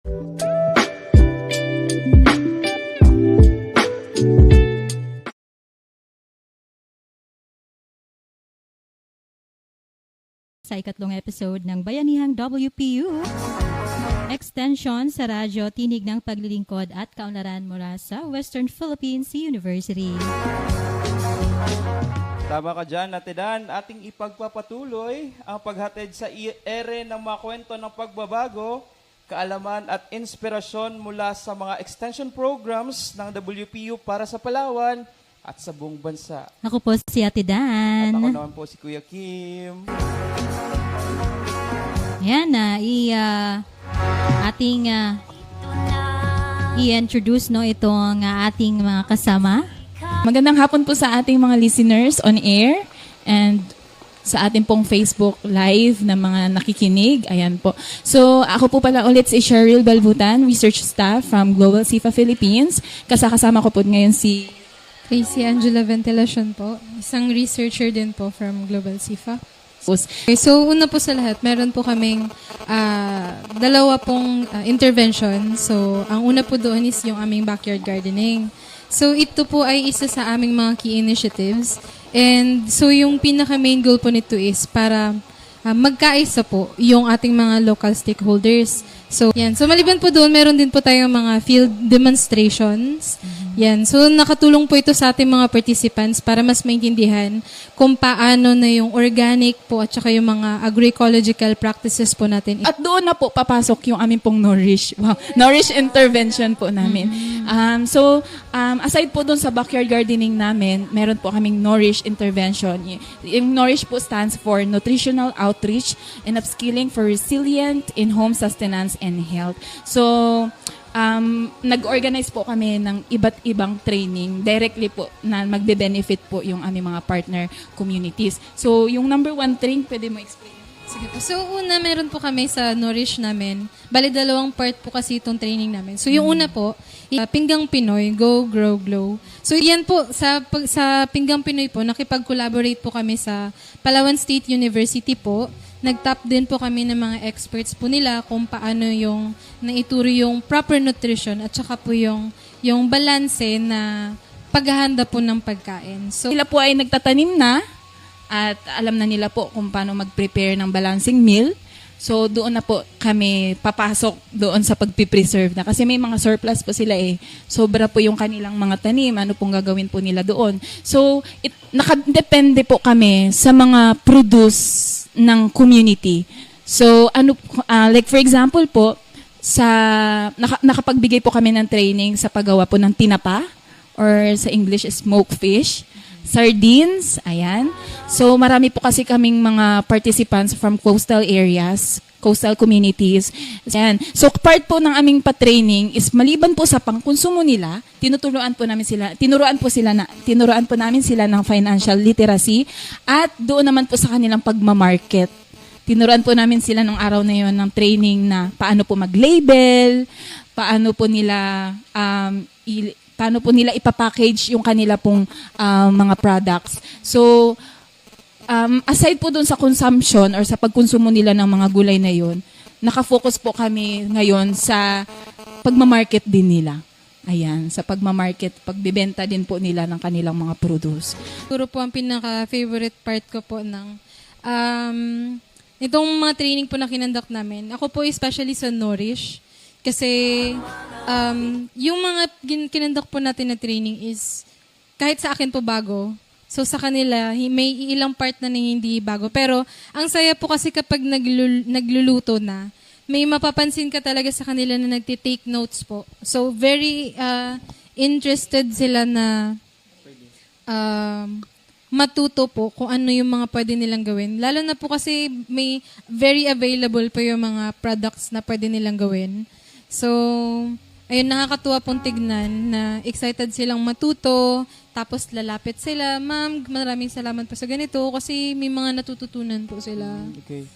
Sa ikatlong episode ng Bayanihang WPU, extension sa radyo, tinig ng paglilingkod at kaunlaran mula sa Western Philippines University. Tama ka dyan, Natidan. Ating ipagpapatuloy ang paghatid sa ere ng mga kwento ng pagbabago, kaalaman at inspirasyon mula sa mga extension programs ng WPU para sa Palawan at sa buong bansa. Ako po si Ate Dan. At ako naman po si Kuya Kim. Yan na, ating i-introduce itong ating mga kasama. Magandang hapon po sa ating mga listeners on air and sa ating pong Facebook Live na mga nakikinig. Ayan po. So, ako po pala ulit si Cheryl Balbutan, research staff from Global SIFA Philippines. Kasama ko po ngayon si Tracy Angela Ventilacion po, isang researcher din po from Global SIFA. Okay, so una po sa lahat, meron po kaming dalawa pong intervention. So, ang una po doon is yung aming backyard gardening. So, ito po ay isa sa aming mga key initiatives. And so, yung pinaka-main goal po nito is para magkaisa po yung ating mga local stakeholders. So, yan. So, maliban po doon, meron din po tayong mga field demonstrations. Yan. So, nakatulong po ito sa ating mga participants para mas maintindihan kung paano na yung organic po at saka yung mga agroecological practices po natin. At doon na po papasok yung aming pong Nourish. Wow, Nourish intervention po namin. Aside po doon sa backyard gardening namin, meron po kaming Nourish intervention. Yung Nourish po stands for Nutritional Outreach and Upskilling for Resilient in-Home Sustenance and Health. So, nag-organize po kami ng iba't ibang training directly po na magbe-benefit po yung aming mga partner communities. So, yung number 1 training, pwede mo explain? Sige po. So, una, meron po kami sa Nourish namin. Bali, dalawang part po kasi itong training namin. So, yung una po, Pinggang Pinoy, Go, Grow, Glow. So, yan po, sa Pinggang Pinoy po, nakipag-collaborate po kami sa Palawan State University po. Nag-tap din po kami ng mga experts po nila kung paano yung naituro yung proper nutrition at saka po yung balanse na paghahanda po ng pagkain. So, Sila po ay nagtatanim na at alam na nila po kung paano mag-prepare ng balancing meal. So, doon na po kami papasok doon sa pagpipreserve na. Kasi may mga surplus po sila eh. Sobra po yung kanilang mga tanim. Ano pong gagawin po nila doon. So, nakadepende po kami sa mga produce ng community. So, like for example po, nakapagbigay po kami ng training sa paggawa po ng tinapa or sa English smoked fish. Sardines, ayan. So, marami po kasi kaming mga participants from coastal areas, coastal communities. Ayan. So, part po ng aming pa-training is maliban po sa pangkonsumo nila, tinuruan po namin sila ng financial literacy at doon naman po sa kanilang pagmamarket. Tinuruan po namin sila nung araw na yon ng training na paano po mag-label, paano po nila ipapackage yung kanila pong mga products. So, aside po dun sa consumption or sa pagkonsumo nila ng mga gulay na yun, nakafocus po kami ngayon sa pagmamarket din nila. Ayan, sa pagmamarket, pagbibenta din po nila ng kanilang mga produce. siguro po ang pinaka-favorite part ko po ng itong mga training po na kinandak namin. Ako po especially sa Nourish. Kasi yung mga kinandak po natin na training is kahit sa akin po bago. So sa kanila, may ilang part na hindi bago. Pero ang saya po kasi kapag nagluluto na, may mapapansin ka talaga sa kanila na nagtitake notes po. So very interested sila na matuto po kung ano yung mga pwede nilang gawin. Lalo na po kasi may very available po yung mga products na pwede nilang gawin. So, ayun, nakakatuwa pong tignan na excited silang matuto, tapos lalapit sila, ma'am, maraming salamat po sa ganito kasi may mga natututunan po sila. Okay.